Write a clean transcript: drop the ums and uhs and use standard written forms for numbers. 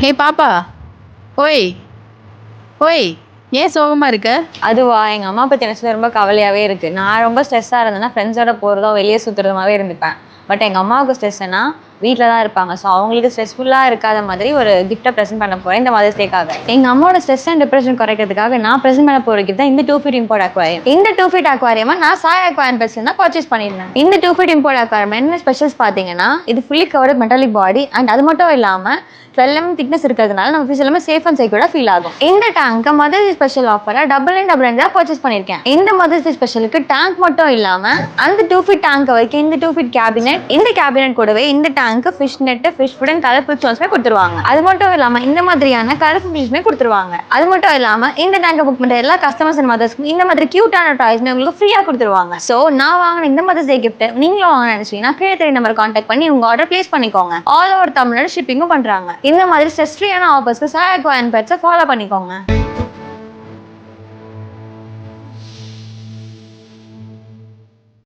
ஹே பாப்பா, ஓய் ஓய், ஏன் சோகமா இருக்க? அதுவா, எங்கள் அம்மா பற்றி நினச்சது ரொம்ப கவலையாகவே இருக்குது. நான் ரொம்ப ஸ்ட்ரெஸ்ஸாக இருந்தேன்னா ஃப்ரெண்ட்ஸோட போகிறதோ வெளியே சுற்றுறதுமாவே இருந்துப்பேன். பட் எங்கள் அம்மாவுக்கு ஸ்ட்ரெஸ்னா வீட்டில் தான் இருப்பாங்க. ஸோ அவங்களுக்கு ஸ்ட்ரெஸ்ஃபுல்லாக இருக்காத மாதிரி ஒரு கிஃப்ட்டை ப்ரெசென்ட் பண்ண போகிறேன் இந்த மதர்ஸ் டேக்காக. எங்கள் அம்மாவோட ஸ்ட்ரெஸ் அண்ட் டிப்ரெஷன் குறைக்கிறதுக்காக நான் ப்ரெசென்ட் பண்ண போகிற கிஃப்ட் தான் இந்த 2 ஃபீட் இம்போர்ட் அக்வாரியம். இந்த 2 ஃபீட் அக்வாரியமாக நான் சாய் அக்வாரியம் பெட்ஸ்ல தான் பர்ச்சேஸ் பண்ணியிருந்தேன். இந்த 2 ஃபீட் இம்போர்ட் அக்வாரியம் என்ன ஸ்பெஷல்ஸ் பார்த்தீங்கன்னா, இது fully covered metallic body and அது மட்டும் இல்லாமல் 12 mm திக்னஸ் இருக்கிறதுனால நம்ம ஃபீஸ் எல்லாமே சேஃப் அண்ட் செக்யூர்டாக ஃபீல் ஆகும். இந்த டேங்க்கை மதர்ஸ் ஸ்பெஷல் ஆஃபராக டபுள் தான் பர்ச்சேஸ் பண்ணியிருக்கேன். இந்த மதர்ஸ் ஸ்பெஷலுக்கு டேங்க் மட்டும் இல்லாமல் அந்த 2 ஃபீட் டேங்கை வைக்க இந்த 2 ஃபீட் கேபினெட், இந்த கேபினெட் கூடவே இந்த டேங்க்கு fish net, fish food and colour பிக்சர்ஸ்மே கொடுத்துருவாங்க. அது மட்டும் இல்லாமல் இந்த மாதிரியான கலர் ஃபிஷ்மே கொடுத்துருவாங்க. அது மட்டும் இல்லாமல் இந்த டேங்கை புக் பண்ணுற எல்லா கஸ்டமர்ஸ் அண்ட் மதர்ஸ்க்கும் இந்த மாதிரி கியூட்டான டாய்ஸ்மே உங்களுக்கு ஃப்ரீயாக கொடுத்துருவாங்க. ஸோ நான் வாங்கின இந்த மதர்ஸ் டே கிஃப்ட் நீங்களும் வாங்க நினைச்சீங்கன்னா கீழே தெரிய நம்பர் கான்டாக்ட் பண்ணி உங்க ஆர்டர் பிளேஸ் பண்ணிக்கோங்க. ஆல் ஓவர் தமிழ்நாடு ஷிப்பிங்கும் பண்றாங்க. இந்த மாதிரி ஸ்ட்ரெஸ் ஃப்ரீயான ஆஃபர்ஸ்க்கு சாய் அக்வாரியம் பெட்ஸை ஃபாலோ பண்ணிக்கோங்க.